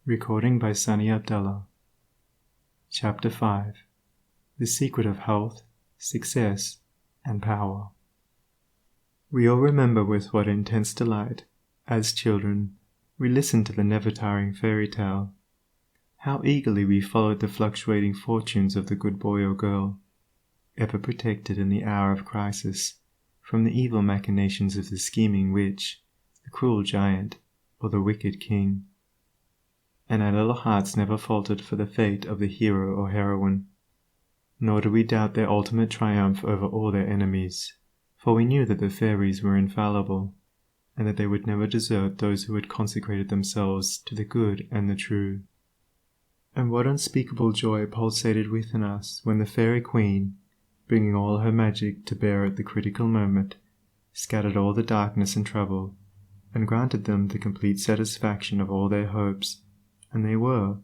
Recording by Sunny Abdullah. Chapter 5. The Secret of Health, Success, and Power. We all remember with what intense delight, as children, we listened to the never-tiring fairy tale. How eagerly we followed the fluctuating fortunes of the good boy or girl, ever protected in the hour of crisis from the evil machinations of the scheming witch, the cruel giant, or the wicked king. And our little hearts never faltered for the fate of the hero or heroine, nor did we doubt their ultimate triumph over all their enemies, for we knew that the fairies were infallible, and that they would never desert those who had consecrated themselves to the good and the true. And what unspeakable joy pulsated within us when the fairy queen, bringing all her magic to bear at the critical moment, scattered all the darkness and trouble, and granted them the complete satisfaction of all their hopes, and they were,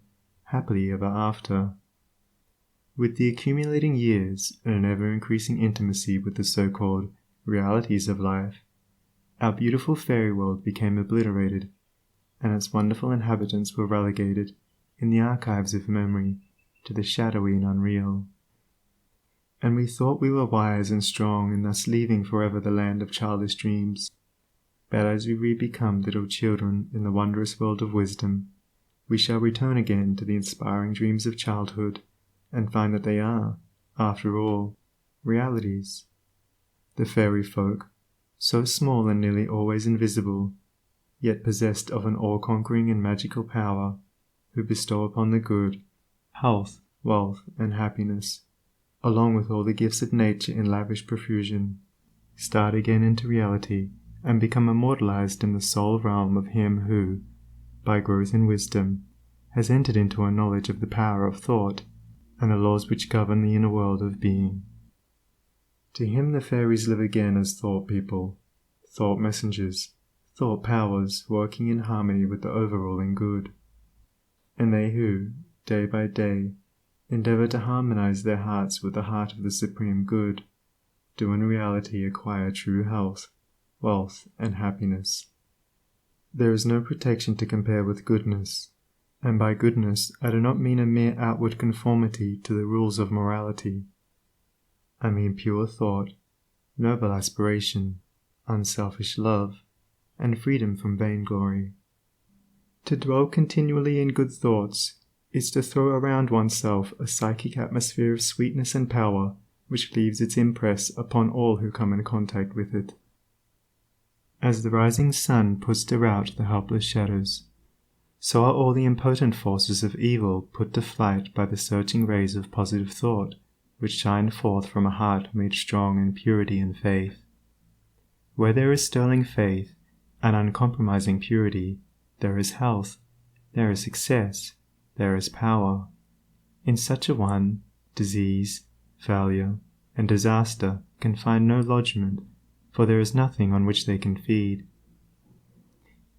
happily ever after. With the accumulating years and an ever-increasing intimacy with the so-called realities of life, our beautiful fairy world became obliterated, and its wonderful inhabitants were relegated, in the archives of memory, to the shadowy and unreal. And we thought we were wise and strong in thus leaving forever the land of childish dreams. But as we re-become little children in the wondrous world of wisdom, we shall return again to the inspiring dreams of childhood and find that they are, after all, realities. The fairy folk, so small and nearly always invisible, yet possessed of an all-conquering and magical power, who bestow upon the good health, wealth, and happiness, along with all the gifts of nature in lavish profusion, start again into reality and become immortalized in the soul realm of him who, by growth in wisdom, has entered into a knowledge of the power of thought and the laws which govern the inner world of being. To him the fairies live again as thought people, thought messengers, thought powers working in harmony with the overruling good. And they who, day by day, endeavor to harmonize their hearts with the heart of the supreme good, do in reality acquire true health, wealth, and happiness. There is no protection to compare with goodness, and by goodness I do not mean a mere outward conformity to the rules of morality. I mean pure thought, noble aspiration, unselfish love, and freedom from vainglory. To dwell continually in good thoughts is to throw around oneself a psychic atmosphere of sweetness and power which leaves its impress upon all who come in contact with it. As the rising sun puts to rout the helpless shadows, so are all the impotent forces of evil put to flight by the searching rays of positive thought which shine forth from a heart made strong in purity and faith. Where there is sterling faith and uncompromising purity, there is health, there is success, there is power. In such a one, disease, failure, and disaster can find no lodgment, for there is nothing on which they can feed.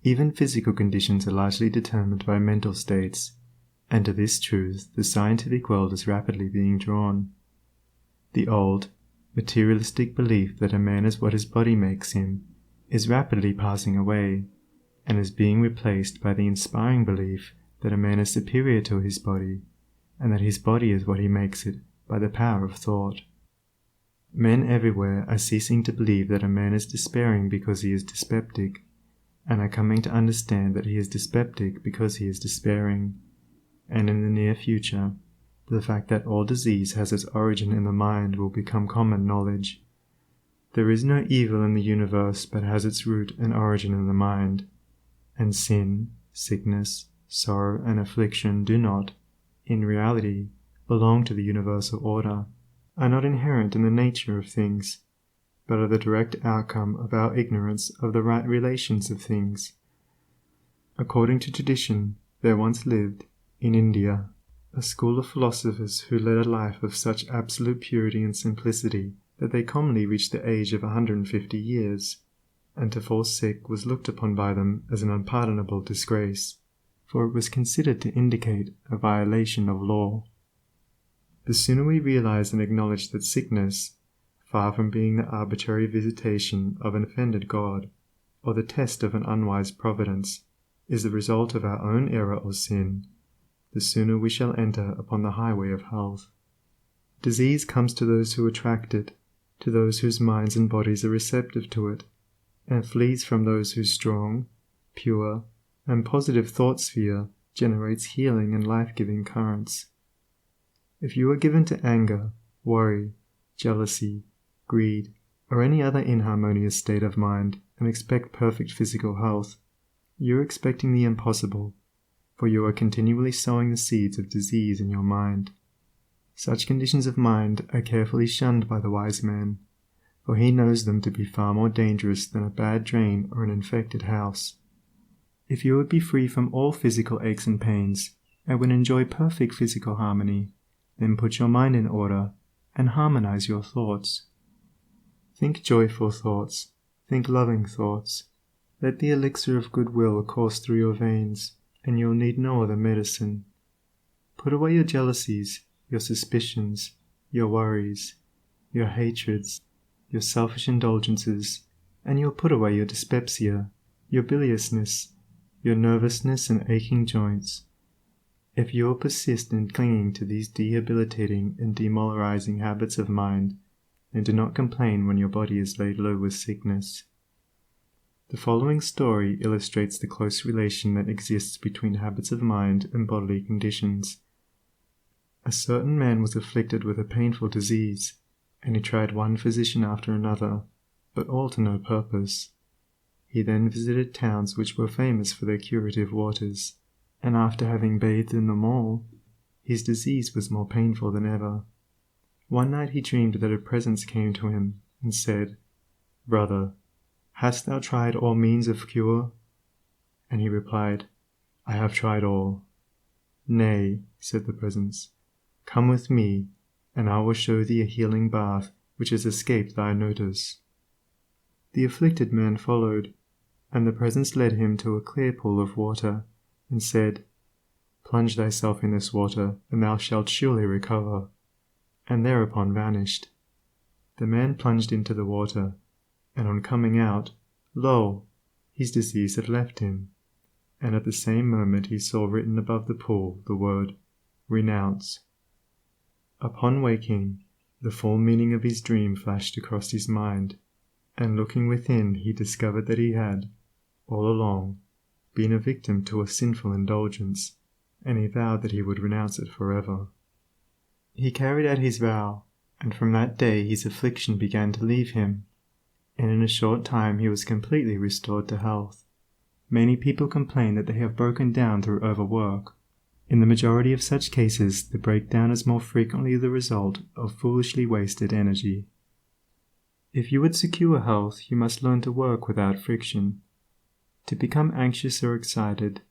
Even physical conditions are largely determined by mental states, and to this truth the scientific world is rapidly being drawn. The old, materialistic belief that a man is what his body makes him is rapidly passing away, and is being replaced by the inspiring belief that a man is superior to his body, and that his body is what he makes it by the power of thought. Men everywhere are ceasing to believe that a man is despairing because he is dyspeptic, and are coming to understand that he is dyspeptic because he is despairing, and in the near future, the fact that all disease has its origin in the mind will become common knowledge. There is no evil in the universe but has its root and origin in the mind, and sin, sickness, sorrow, and affliction do not, in reality, belong to the universal order, are not inherent in the nature of things, but are the direct outcome of our ignorance of the right relations of things. According to tradition, there once lived, in India, a school of philosophers who led a life of such absolute purity and simplicity that they commonly reached the age of 150 years, and to fall sick was looked upon by them as an unpardonable disgrace, for it was considered to indicate a violation of law. The sooner we realize and acknowledge that sickness, far from being the arbitrary visitation of an offended God, or the test of an unwise providence, is the result of our own error or sin, the sooner we shall enter upon the highway of health. Disease comes to those who attract it, to those whose minds and bodies are receptive to it, and flees from those whose strong, pure, and positive thought sphere generates healing and life-giving currents. If you are given to anger, worry, jealousy, greed, or any other inharmonious state of mind and expect perfect physical health, you are expecting the impossible, for you are continually sowing the seeds of disease in your mind. Such conditions of mind are carefully shunned by the wise man, for he knows them to be far more dangerous than a bad drain or an infected house. If you would be free from all physical aches and pains, and would enjoy perfect physical harmony, then put your mind in order and harmonize your thoughts. Think joyful thoughts, think loving thoughts. Let the elixir of goodwill course through your veins, and you'll need no other medicine. Put away your jealousies, your suspicions, your worries, your hatreds, your selfish indulgences, and you'll put away your dyspepsia, your biliousness, your nervousness and aching joints. If you will persist in clinging to these debilitating and demoralizing habits of mind, then do not complain when your body is laid low with sickness. The following story illustrates the close relation that exists between habits of mind and bodily conditions. A certain man was afflicted with a painful disease, and he tried one physician after another, but all to no purpose. He then visited towns which were famous for their curative waters, and after having bathed in them all, his disease was more painful than ever. One night he dreamed that a presence came to him and said, "Brother, hast thou tried all means of cure?" And he replied, "I have tried all." "Nay," said the presence, "come with me, and I will show thee a healing bath which has escaped thy notice." The afflicted man followed, and the presence led him to a clear pool of water, and said, "Plunge thyself in this water, and thou shalt surely recover," and thereupon vanished. The man plunged into the water, and on coming out, lo! his disease had left him, and at the same moment he saw written above the pool the word, "Renounce." Upon waking, the full meaning of his dream flashed across his mind, and looking within he discovered that he had, all along, been a victim to a sinful indulgence, and he vowed that he would renounce it forever. He carried out his vow, and from that day his affliction began to leave him, and in a short time he was completely restored to health. Many people complain that they have broken down through overwork. In the majority of such cases, the breakdown is more frequently the result of foolishly wasted energy. If you would secure health, you must learn to work without friction. To become anxious or excited,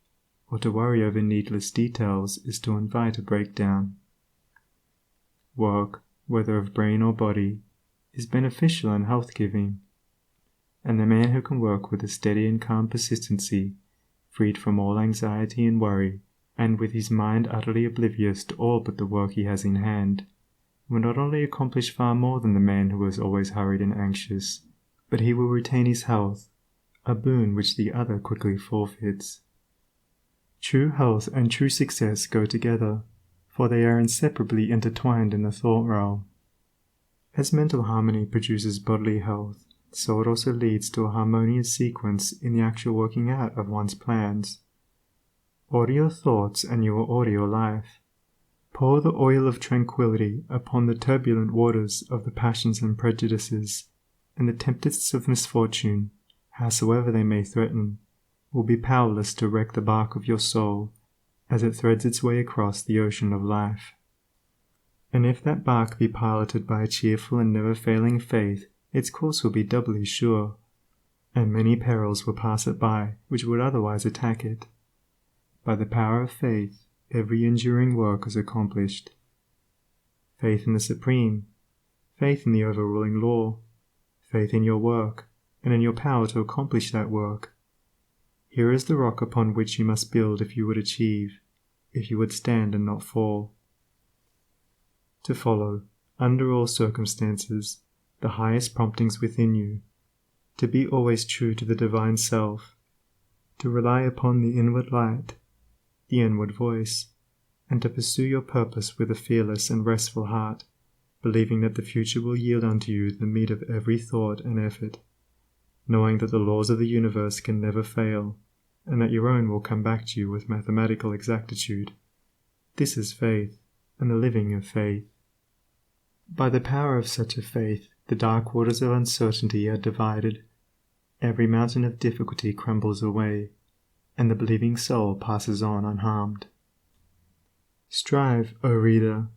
or to worry over needless details, is to invite a breakdown. Work, whether of brain or body, is beneficial and health-giving, and the man who can work with a steady and calm persistency, freed from all anxiety and worry, and with his mind utterly oblivious to all but the work he has in hand, will not only accomplish far more than the man who is always hurried and anxious, but he will retain his health, a boon which the other quickly forfeits. True health and true success go together, for they are inseparably intertwined in the thought realm. As mental harmony produces bodily health, so it also leads to a harmonious sequence in the actual working out of one's plans. Order your thoughts and you will order your life. Pour the oil of tranquility upon the turbulent waters of the passions and prejudices, and the tempests of misfortune, howsoever they may threaten, will be powerless to wreck the bark of your soul as it threads its way across the ocean of life. And if that bark be piloted by a cheerful and never-failing faith, its course will be doubly sure, and many perils will pass it by which would otherwise attack it. By the power of faith, every enduring work is accomplished. Faith in the Supreme, faith in the overruling law, faith in your work, and in your power to accomplish that work. Here is the rock upon which you must build if you would achieve, if you would stand and not fall. To follow, under all circumstances, the highest promptings within you, to be always true to the Divine Self, to rely upon the inward light, the inward voice, and to pursue your purpose with a fearless and restful heart, believing that the future will yield unto you the meed of every thought and effort, knowing that the laws of the universe can never fail, and that your own will come back to you with mathematical exactitude. This is faith, and the living of faith. By the power of such a faith, the dark waters of uncertainty are divided, every mountain of difficulty crumbles away, and the believing soul passes on unharmed. Strive, O reader,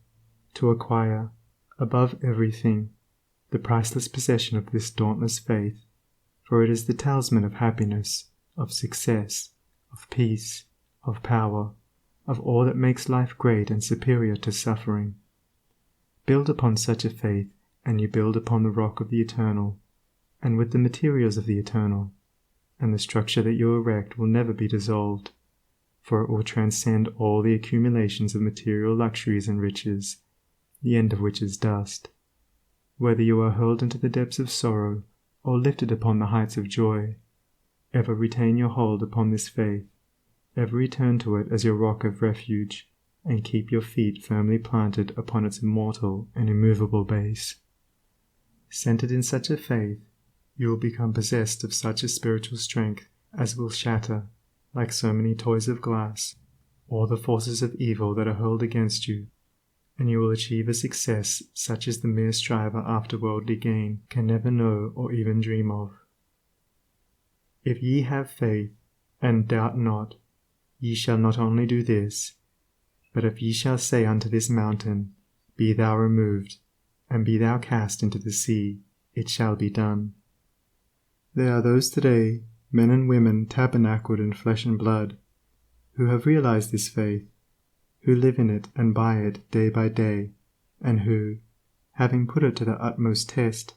to acquire, above everything, the priceless possession of this dauntless faith, for it is the talisman of happiness, of success, of peace, of power, of all that makes life great and superior to suffering. Build upon such a faith, and you build upon the rock of the eternal, and with the materials of the eternal, and the structure that you erect will never be dissolved, for it will transcend all the accumulations of material luxuries and riches, the end of which is dust. Whether you are hurled into the depths of sorrow, or lifted upon the heights of joy, ever retain your hold upon this faith, ever return to it as your rock of refuge, and keep your feet firmly planted upon its immortal and immovable base. Centered in such a faith, you will become possessed of such a spiritual strength as will shatter, like so many toys of glass, all the forces of evil that are hurled against you, and you will achieve a success such as the mere striver after worldly gain can never know or even dream of. If ye have faith, and doubt not, ye shall not only do this, but if ye shall say unto this mountain, Be thou removed, and be thou cast into the sea, it shall be done. There are those today, men and women tabernacled in flesh and blood, who have realized this faith, who live in it and by it day by day, and who, having put it to the utmost test,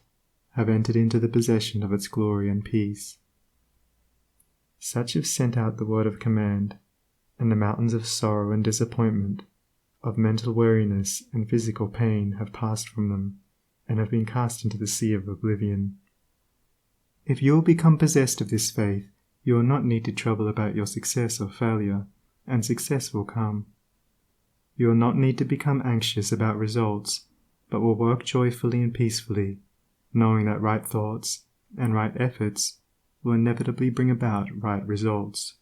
have entered into the possession of its glory and peace. Such have sent out the word of command, and the mountains of sorrow and disappointment, of mental weariness and physical pain have passed from them, and have been cast into the sea of oblivion. If you will become possessed of this faith, you will not need to trouble about your success or failure, and success will come. You will not need to become anxious about results, but will work joyfully and peacefully, knowing that right thoughts and right efforts will inevitably bring about right results.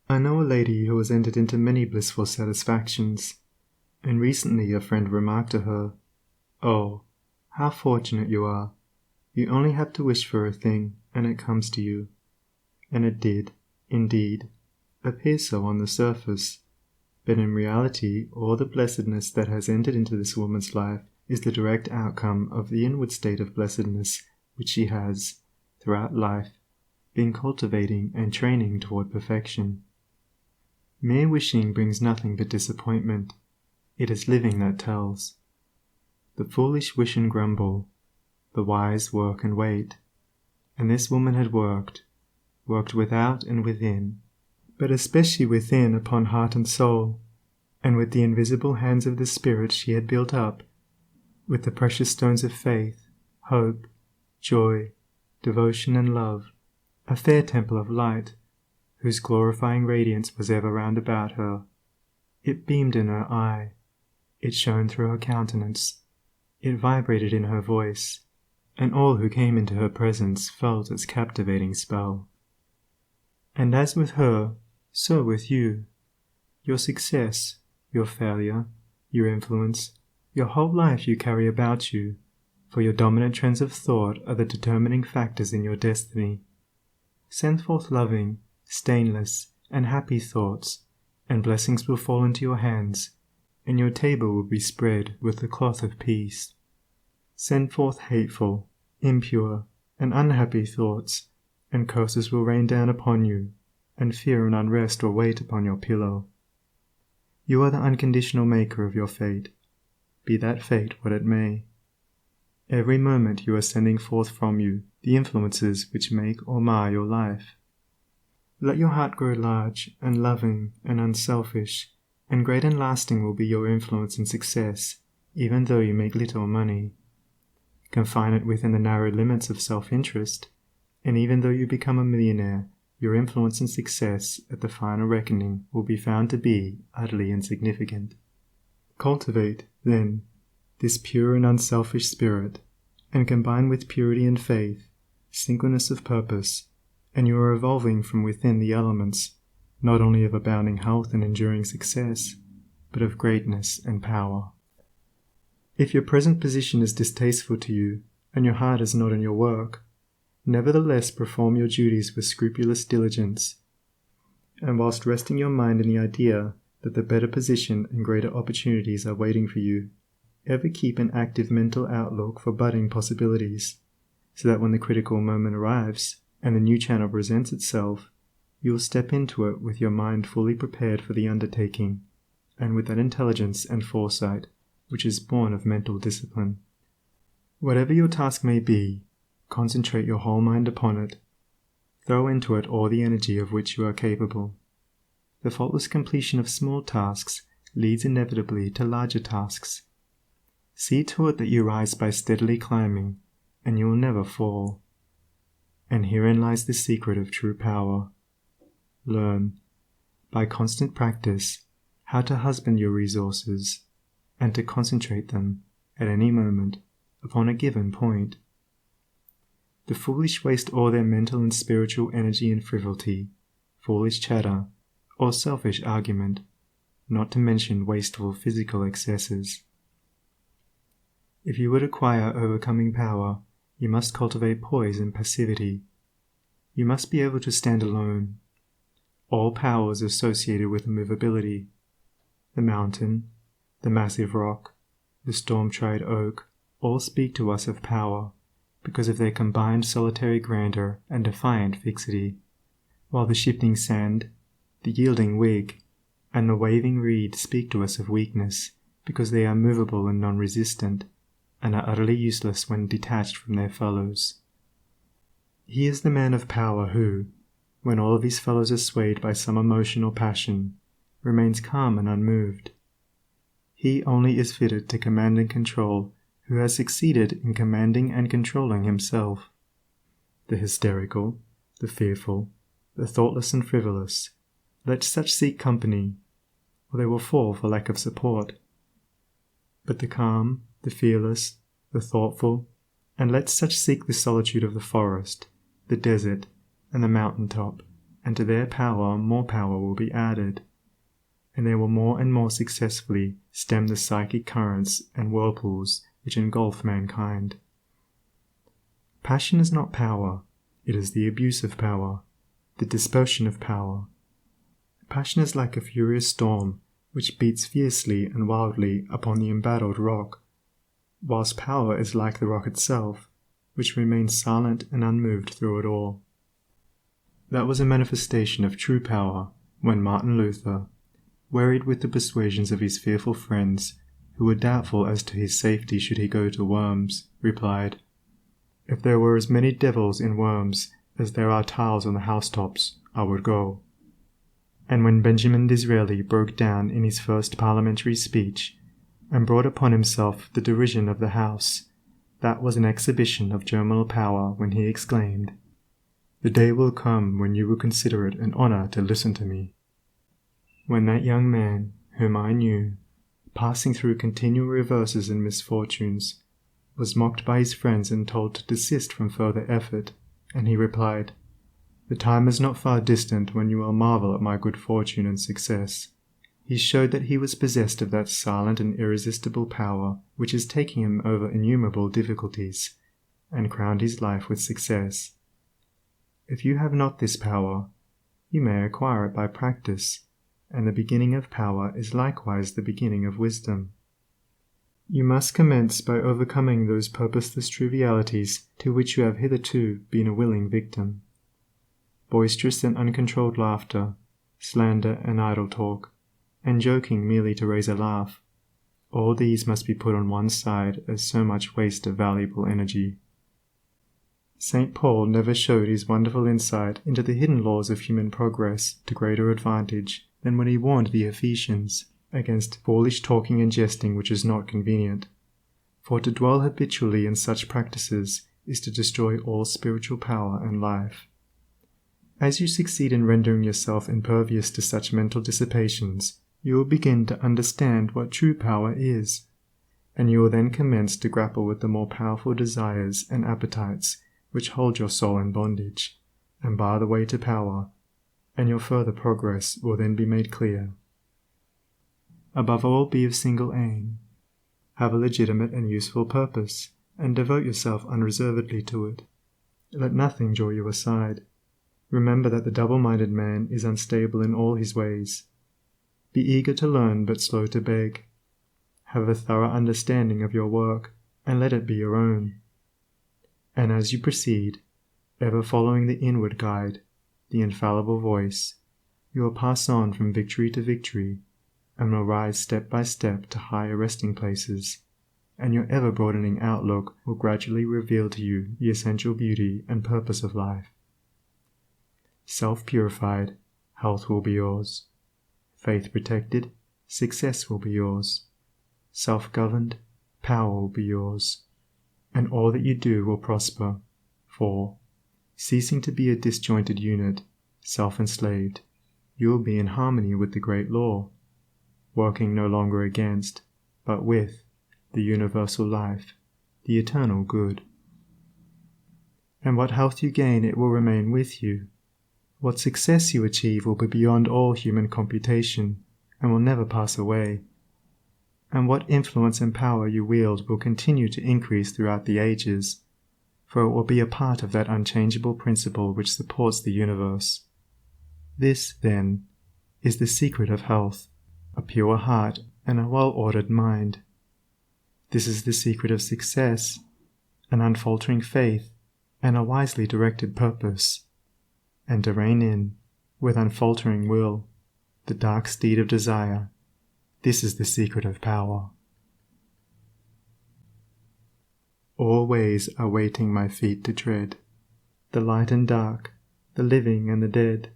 I know a lady who has entered into many blissful satisfactions, and recently a friend remarked to her, "Oh, how fortunate you are! You only have to wish for a thing, and it comes to you." And it did, indeed, appear so on the surface, but in reality all the blessedness that has entered into this woman's life is the direct outcome of the inward state of blessedness which she has, throughout life, been cultivating and training toward perfection. Mere wishing brings nothing but disappointment. It is living that tells. The foolish wish and grumble, the wise work and wait. And this woman had worked without and within, but especially within upon heart and soul, and with the invisible hands of the Spirit she had built up, with the precious stones of faith, hope, joy, devotion and love, a fair temple of light, whose glorifying radiance was ever round about her. It beamed in her eye, it shone through her countenance, it vibrated in her voice, and all who came into her presence felt its captivating spell. And as with her, so with you. Your success, your failure, your influence, your whole life you carry about you, for your dominant trends of thought are the determining factors in your destiny. Send forth loving, stainless, and happy thoughts, and blessings will fall into your hands, and your table will be spread with the cloth of peace. Send forth hateful, impure, and unhappy thoughts, and curses will rain down upon you, and fear and unrest will wait upon your pillow. You are the unconditional maker of your fate, be that fate what it may. Every moment you are sending forth from you the influences which make or mar your life. Let your heart grow large and loving and unselfish, and great and lasting will be your influence and success, even though you make little money. Confine it within the narrow limits of self-interest, and even though you become a millionaire, your influence and success at the final reckoning will be found to be utterly insignificant. Cultivate, then, this pure and unselfish spirit, and combine with purity and faith, singleness of purpose, and you are evolving from within the elements, not only of abounding health and enduring success, but of greatness and power. If your present position is distasteful to you, and your heart is not in your work, nevertheless perform your duties with scrupulous diligence, and whilst resting your mind in the idea that the better position and greater opportunities are waiting for you, ever keep an active mental outlook for budding possibilities, so that when the critical moment arrives and the new channel presents itself, you will step into it with your mind fully prepared for the undertaking, and with that intelligence and foresight which is born of mental discipline. Whatever your task may be, concentrate your whole mind upon it. Throw into it all the energy of which you are capable. The faultless completion of small tasks leads inevitably to larger tasks. See to it that you rise by steadily climbing, and you will never fall. And herein lies the secret of true power. Learn, by constant practice, how to husband your resources, and to concentrate them, at any moment, upon a given point. The foolish waste all their mental and spiritual energy in frivolity, foolish chatter, or selfish argument, not to mention wasteful physical excesses. If you would acquire overcoming power, you must cultivate poise and passivity. You must be able to stand alone. All power is associated with immovability. The mountain, the massive rock, the storm-tried oak, all speak to us of power, because of their combined solitary grandeur and defiant fixity, while the shifting sand, the yielding twig, and the waving reed speak to us of weakness, because they are movable and non-resistant, and are utterly useless when detached from their fellows. He is the man of power who, when all of his fellows are swayed by some emotion or passion, remains calm and unmoved. He only is fitted to command and control who has succeeded in commanding and controlling himself. The hysterical, the fearful, the thoughtless and frivolous, let such seek company, or they will fall for lack of support. But the calm, the fearless, the thoughtful, and let such seek the solitude of the forest, the desert, and the mountain top, and to their power more power will be added, and they will more and more successfully stem the psychic currents and whirlpools which engulf mankind. Passion is not power, it is the abuse of power, the dispersion of power. Passion is like a furious storm which beats fiercely and wildly upon the embattled rock, whilst power is like the rock itself, which remains silent and unmoved through it all. That was a manifestation of true power when Martin Luther, wearied with the persuasions of his fearful friends, who were doubtful as to his safety should he go to Worms, replied, "If there were as many devils in Worms as there are tiles on the housetops, I would go." And when Benjamin Disraeli broke down in his first parliamentary speech, and brought upon himself the derision of the House, that was an exhibition of germinal power when he exclaimed, "The day will come when you will consider it an honour to listen to me." When that young man, whom I knew, passing through continual reverses and misfortunes, was mocked by his friends and told to desist from further effort, and he replied, "The time is not far distant when you will marvel at my good fortune and success," he showed that he was possessed of that silent and irresistible power which is taking him over innumerable difficulties, and crowned his life with success. If you have not this power, you may acquire it by practice, and the beginning of power is likewise the beginning of wisdom. You must commence by overcoming those purposeless trivialities to which you have hitherto been a willing victim. Boisterous and uncontrolled laughter, slander and idle talk, and joking merely to raise a laugh, all these must be put on one side as so much waste of valuable energy. St. Paul never showed his wonderful insight into the hidden laws of human progress to greater advantage than when he warned the Ephesians against foolish talking and jesting which is not convenient, for to dwell habitually in such practices is to destroy all spiritual power and life. As you succeed in rendering yourself impervious to such mental dissipations, you will begin to understand what true power is, and you will then commence to grapple with the more powerful desires and appetites which hold your soul in bondage, and bar the way to power, and your further progress will then be made clear. Above all, be of single aim. Have a legitimate and useful purpose, and devote yourself unreservedly to it. Let nothing draw you aside. Remember that the double-minded man is unstable in all his ways. Be eager to learn but slow to beg. Have a thorough understanding of your work, and let it be your own. And as you proceed, ever following the inward guide, the infallible voice, you will pass on from victory to victory, and will rise step by step to higher resting places, and your ever-broadening outlook will gradually reveal to you the essential beauty and purpose of life. Self-purified, health will be yours. Faith protected, success will be yours. Self-governed, power will be yours. And all that you do will prosper, for, ceasing to be a disjointed unit, self-enslaved, you will be in harmony with the great law, working no longer against, but with, the universal life, the eternal good. And what health you gain, it will remain with you. What success you achieve will be beyond all human computation, and will never pass away. And what influence and power you wield will continue to increase throughout the ages, for it will be a part of that unchangeable principle which supports the universe. This, then, is the secret of health, a pure heart and a well-ordered mind. This is the secret of success, an unfaltering faith and a wisely directed purpose, and to rein in, with unfaltering will, the dark steed of desire. This is the secret of power. All ways are waiting my feet to tread, the light and dark, the living and the dead,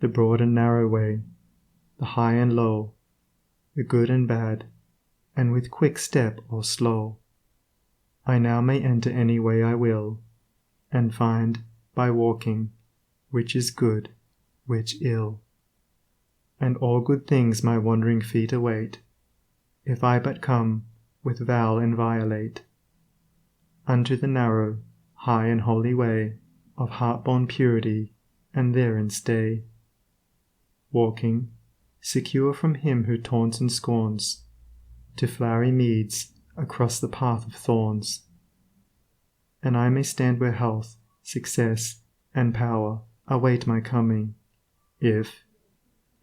the broad and narrow way, the high and low, the good and bad, and with quick step or slow, I now may enter any way I will, and find, by walking, which is good, which ill. And all good things my wandering feet await, if I but come, with vow inviolate, unto the narrow, high and holy way of heart-born purity, and therein stay. Walking, secure from him who taunts and scorns, to flowery meads across the path of thorns. And I may stand where health, success, and power await my coming, if,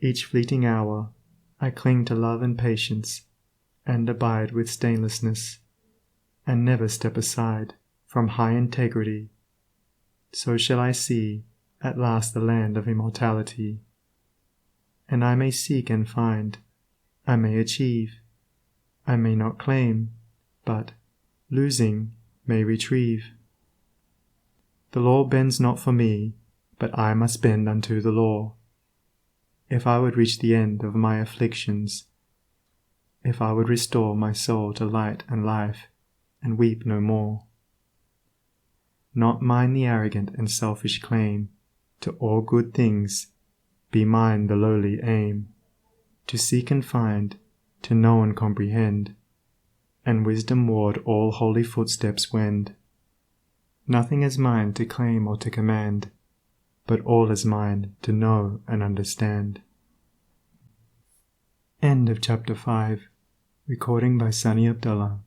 each fleeting hour, I cling to love and patience, and abide with stainlessness, and never step aside from high integrity. So shall I see at last the land of immortality. And I may seek and find, I may achieve, I may not claim, but, losing, may retrieve. The law bends not for me, but I must bend unto the law. If I would reach the end of my afflictions, if I would restore my soul to light and life, and weep no more. Not mine the arrogant and selfish claim to all good things, be mine the lowly aim, to seek and find, to know and comprehend, and wisdom-ward all holy footsteps wend. Nothing is mine to claim or to command, but all is mine to know and understand. End of Chapter 5. Recording by Sunny Abdullah.